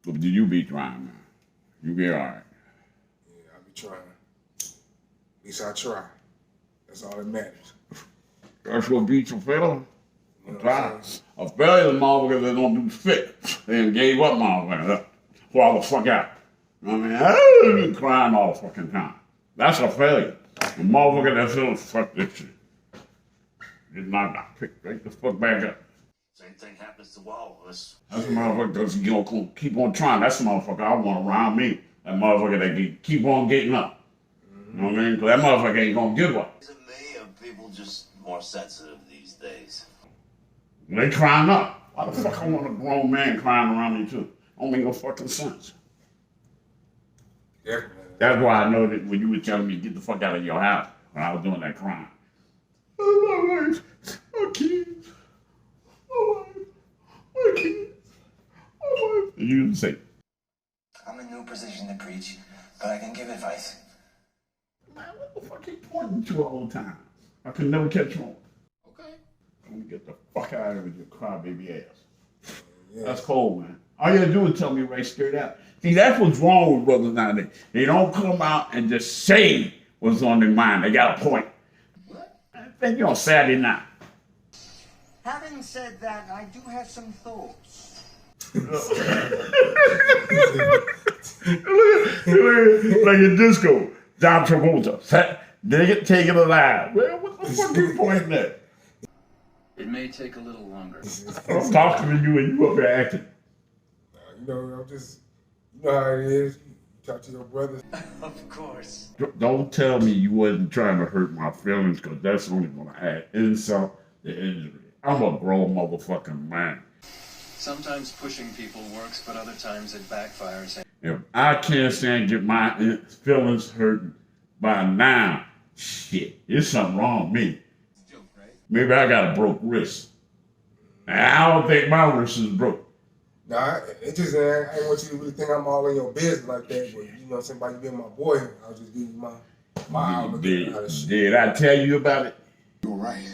But you be trying, man. You be all right. Yeah, I be trying. At least I try. That's all that matters. That's what beats a fella. You know Try. A failure is a motherfucker that don't do shit. They done gave up motherfucker. Fall the fuck out. I mean, I been crying all the fucking time. That's a failure. The motherfucker that feels fuck this shit. Did not pick right the fuck back up. Same thing happens to all of us. That's a motherfucker that's gonna keep on trying. That's the motherfucker I want around me. That motherfucker that can keep on getting up. You know what I mean? Because that motherfucker ain't gonna give up. Is it me, or people just more sensitive these days? They crying up. Why the fuck I want a grown man crying around me too? Don't make no fucking sense. Yeah. That's why I know that when you were telling me to get the fuck out of your house when I was doing that crime. My wife, my kids, my wife, my kids, my wife. And you say, I'm in no position to preach, but I can give advice. man, what the fuck you pointing to all the time? I could never catch on. Okay. I'm gonna get the fuck out of here with your crybaby ass. Yeah. That's cold, man. All you gotta do is tell me right straight out. See, that's what's wrong with brothers nowadays. They don't come out and just say what's on their mind. They got a point. What? I think you're on Saturday night. Having said that, I do have some thoughts. Like in disco, John Travolta. They get taken alive. Well, what the fuck you pointing at? It may take a little longer. I'm talking to you and you up there acting. You know, I'm just, you know how it is. You talk to your brothers. Of course. Don't tell me you wasn't trying to hurt my feelings, because that's only going to add insult to injury. I'm a grown motherfucking man. Sometimes pushing people works, but other times it backfires. If I can't stand get my feelings hurt by now, shit, there's something wrong with me. Joke, right? Maybe I got a broke wrist. And I don't think my wrist is broke. Nah, it just, I ain't want you to really think I'm all in your business like that, but you know, somebody being my boy, I'll just give you my outlook on how to shit. Did I tell you about it? You're right.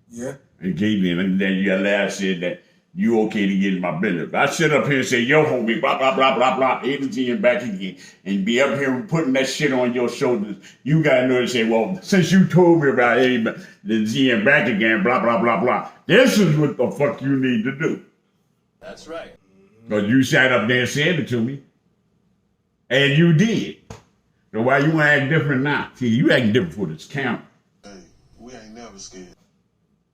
Yeah. And gave me, and then you last said that you okay to get in my business. I sit up here and say, yo, homie, blah, blah, blah, blah, blah, A to Z and back again, and be up here putting that shit on your shoulders. You gotta know to say, well, since you told me about A to Z and back again, blah, blah, blah, blah, this is what the fuck you need to do. That's right. Because you sat up there and said it to me. And you did. So why you want to act different now? See, you acting different for this camera. Hey, we ain't never scared.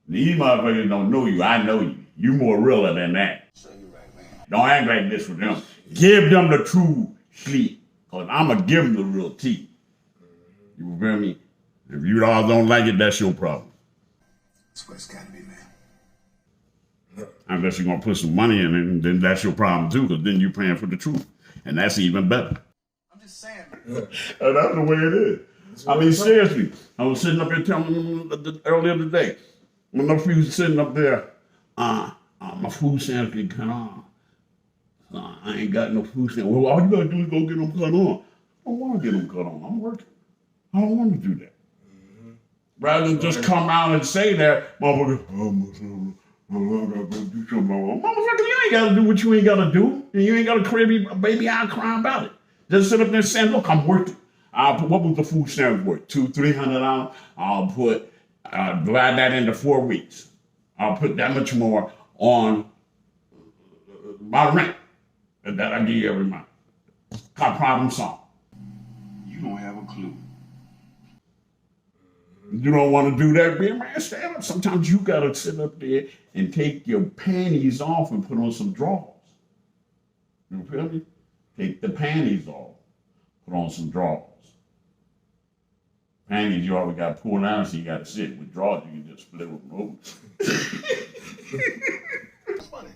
These motherfuckers don't know you. I know you. You more realer than that. So you're right, man. Don't act like this with them. Give them the true sleep. Because I'm going to give them the real tea. You feel me? If you all don't like it, that's your problem. That's what it's gotta be, man. Unless you're going to put some money in it, then that's your problem too, because then you're paying for the truth. And that's even better. I'm just saying. And that's the way it is. I mean, seriously. I was sitting up here telling them earlier today, when the few sitting up there, my food stamps get cut off. I ain't got no food stamps. Well, all you gotta do is go get them cut on. I don't want to get them cut on. I'm working. I don't want to do that. Rather than just come out and say that, motherfucker, I gotta go do something. Motherfucker, you ain't gotta do what you ain't gotta do. And you ain't gotta baby eye cry about it. Just sit up there and say, look, I'm working. I'll put, what was the food stamps worth? $200-$300? I'll put, divide that into 4 weeks. I'll put that much more on my rent that I give you every month. Problem solved. You don't have a clue. You don't want to do that, be a man, stand up. Sometimes you gotta sit up there and take your panties off and put on some drawers. You feel me? Take the panties off, put on some drawers. Panties you always got to pull down, so you got to sit. With drawers, you can just split them over. It's funny.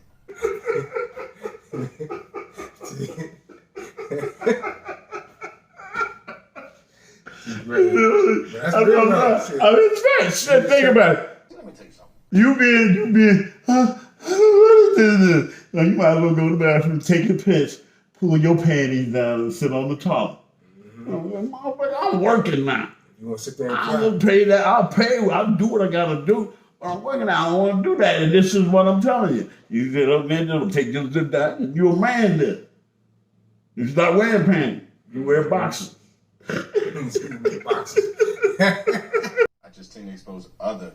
That's real nice. I mean, it's right. Think about it. Let me tell you something. You being, what is this? Now, you might as well go to the bathroom, take a piss, pull your panties down, and sit on the toilet. I'm working now. You want to sit there and I cry? will pay that. I'll do what I gotta do. Well, I'm working out. I don't want to do that. And this is what I'm telling you. You get up there, it'll take this to that, and you're a man then. You start wearing panties. You wear boxers. Boxes. I just tend to expose other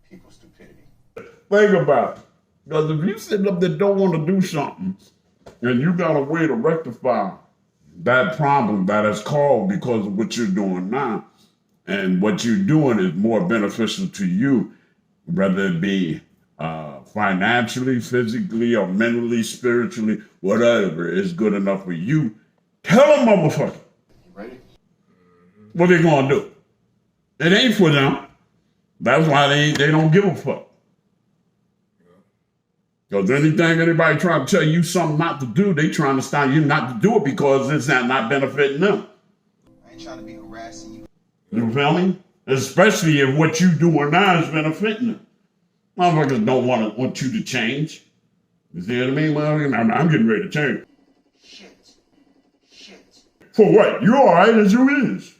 people's stupidity. Think about it. Because if you sitting up there don't want to do something, and you got a way to rectify that problem that is caused because of what you're doing now, and what you're doing is more beneficial to you, whether it be financially, physically, or mentally, spiritually, whatever is good enough for you, tell them, motherfucker, You ready? what they gonna do. It ain't for them. That's why they don't give a fuck. Because anything anybody trying to tell you something not to do, they trying to stop you not to do it because it's not benefiting them. I ain't trying to be harassing you. You feel me? Especially if what you doing now is benefiting them. Motherfuckers don't want you to change. You see what I mean? I'm getting ready to change. Shit. Shit. For what? You all right as you is.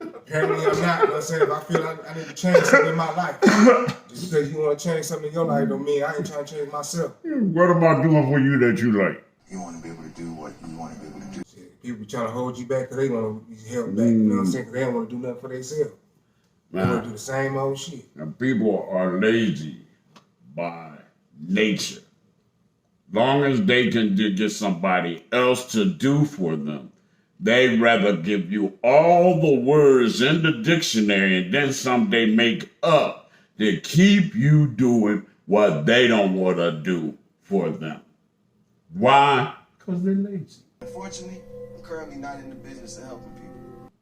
Apparently I'm not. You know what I'm saying? If I feel like I need to change something in my life, just because you want to change something in your life don't mean I ain't trying to change myself. What am I doing for you that you like? You want to be able to do what you want to be able to do. Shit, people trying to hold you back because they want to be held back. You know what I'm saying? Because they don't want to do nothing for themselves. They want to do the same old shit. And people are lazy by nature. Long as they can get somebody else to do for them, they'd rather give you all the words in the dictionary and then some they make up to keep you doing what they don't want to do for them. Why? Because they're lazy. Unfortunately, I'm currently not in the business of helping people.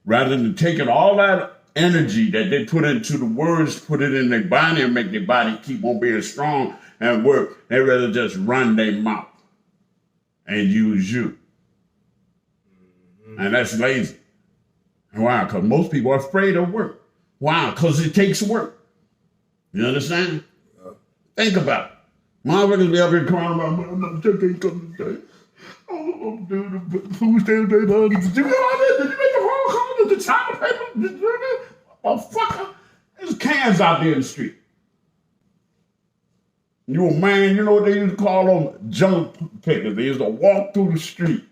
Rather than taking all that energy that they put into the words, put it in their body and make their body keep on being strong and work, they rather just run their mouth and use you. And that's lazy. Why? Because most people are afraid of work. Why? Because it takes work. You understand? Think about it. My records be up here crying about, I'm not taking something today. Oh, dude, the food stamp paper. Did you make a phone call? Did the toilet paper? Did you fucker? There's cans out there in the street. You a man, you know what they used to call them? Junk pickers. They used to walk through the street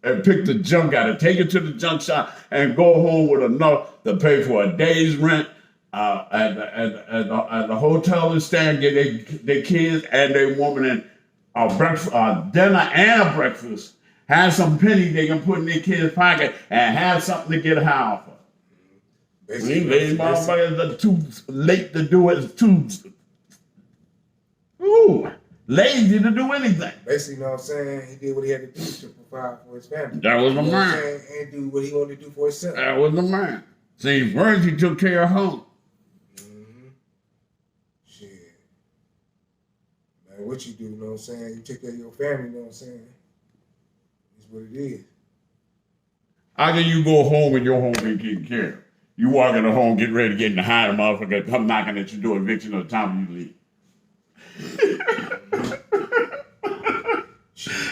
and pick the junk out and take it to the junk shop and go home with enough to pay for a day's rent at the hotel and stay and get their kids and their woman in dinner and a breakfast. Have some pennies they can put in their kids' pocket and have something to get high off of. These motherfuckers are too late to do it. Too lazy to do anything. Basically, you know what I'm saying? He did what he had to do to provide for his family. That was the You know what I'm man. saying? And do what he wanted to do for himself. That was the man. See, first he took care of home. Shit. Man, what you do, you know what I'm saying? You take care of your family, you know what I'm saying? It's what it is. How can you go home and your home ain't getting care of? You walk in the home, get ready to get in the high, the motherfucker come knocking at your door, eviction of the time you leave.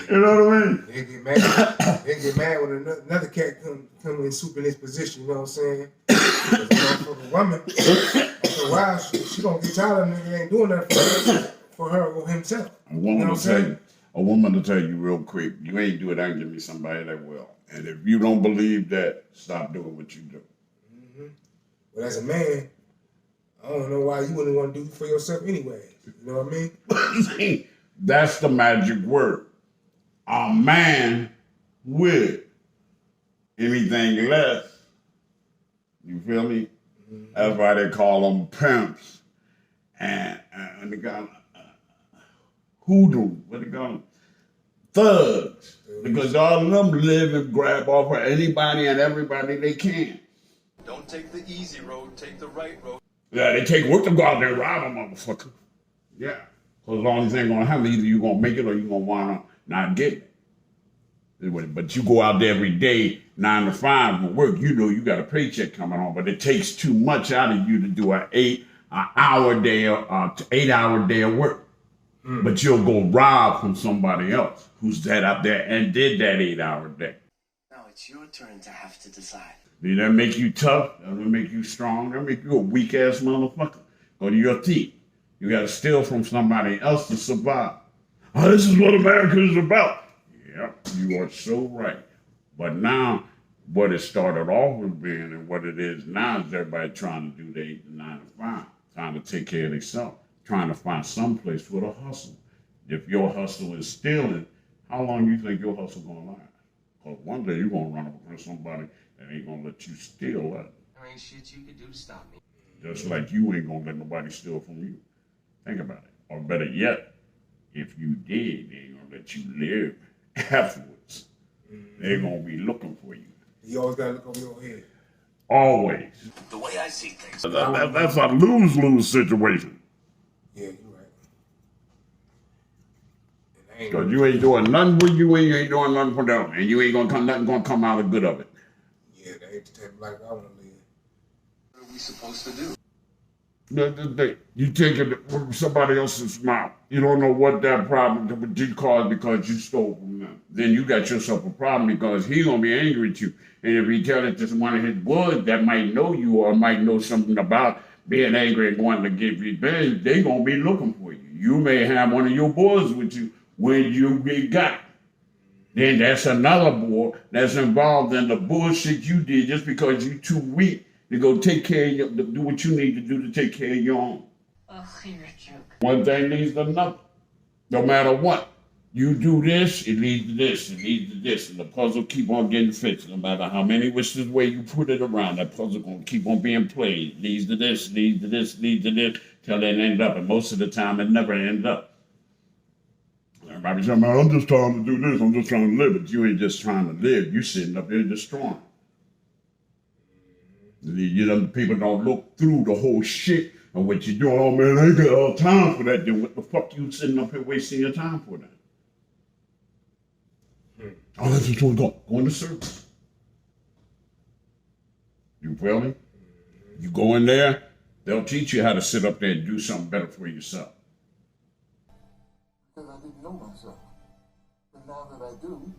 You know what I mean? They get mad. They get mad when another cat come and swoop in his position, you know what I'm saying? For the woman, after a while, she gonna get tired of him and ain't doing that for her or himself. A woman will tell you real quick, you ain't do it, I can give me somebody that will. And if you don't believe that, stop doing what you do. But as a man, I don't know why you wouldn't want to do it for yourself anyway. You know what I mean? That's the magic word. A man with anything less. You feel me? That's why they call them pimps. And they got hoodoo. What they call them? Thugs. Because all of them live and grab off of anybody and everybody they can. Don't take the easy road, take the right road. Yeah, they take work to go out there and rob a motherfucker. Yeah. So as long as ain't gonna happen, either you gonna make it or you gonna wind up not getting it. But you go out there every day, 9 to 5 for work, you know you got a paycheck coming on, but it takes too much out of you to do an 8-hour day of work. But you'll go rob from somebody else who's that out there and did that 8-hour day. Not only it's your turn to have to decide. Did that make you tough? That make you strong? That make you a weak ass motherfucker. Go to your teeth. You gotta steal from somebody else to survive. Oh, this is what America is about. Yep, you are so right. But now, what it started off with being and what it is now is everybody trying to do their 8 to 9 to 5, trying to take care of themselves, trying to find some place for the hustle. If your hustle is stealing, how long you think your hustle gonna last? Because one day you're gonna run up against somebody that ain't gonna let you steal that. There ain't shit you could do to stop me. Just like you ain't gonna let nobody steal from you. Think about it. Or better yet, if you did, they ain't gonna let you live afterwards. They're gonna be looking for you. You always gotta look over your head. Always. The way I see things. That's a lose-lose situation. Yeah, you're right. And I ain't Because you ain't doing nothing for you and you ain't doing nothing for them. And you ain't nothing gonna come out of good of it. Yeah, that ain't the type of life I wanna live. What are we supposed to do? You take it from somebody else's mouth. You don't know what that problem you caused because you stole from them. Then you got yourself a problem because he's gonna be angry at you. And if he tell it to one of his boys that might know you or might know something about being angry and wanting to get revenge, they gonna be looking for you. You may have one of your boys with you when you get got. Then that's another boy that's involved in the bullshit you did just because you too weak to go take care of your, do what you need to do to take care of your own. Oh, you're a joke. One thing leads to another. No matter what. You do this, it leads to this, it leads to this, and the puzzle keep on getting fixed. No matter how many wishes way you put it around, that puzzle gonna keep on being played. Leads to this, leads to this, leads to this, till it end up. And most of the time, it never ends up. Everybody say, man, I'm just trying to do this, I'm just trying to live. But you ain't just trying to live, you sitting up there destroying. You know, people don't look through the whole shit of what you're doing. Oh, man, I ain't got all time for that. Then what the fuck you sitting up here wasting your time for that? Oh, that's just want to go in the service. You feel me? You go in there, they'll teach you how to sit up there and do something better for yourself. Because I didn't know myself. But now that I do,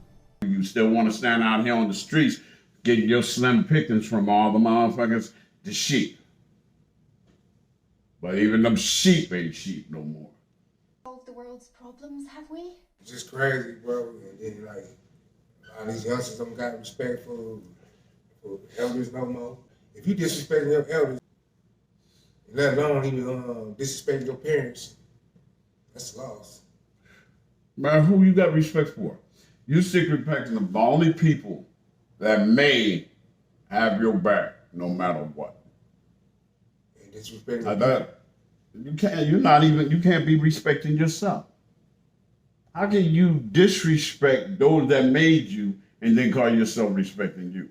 You still want to stand out here on the streets getting your slim pickings from all the motherfuckers, the sheep. But even them sheep ain't sheep no more. Solved the world's problems, have we? It's just crazy, bro. And then, like, a lot of these youngsters don't got respect for elders no more. If you disrespecting your elders, let alone even disrespecting your parents, that's a loss. Man, who you got respect for? You stick respecting the only people that may have your back no matter what. And disrespecting Now that you can't be respecting yourself. How can you disrespect those that made you and then call yourself respecting you?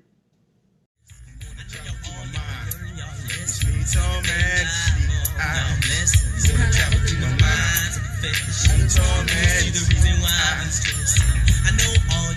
I know all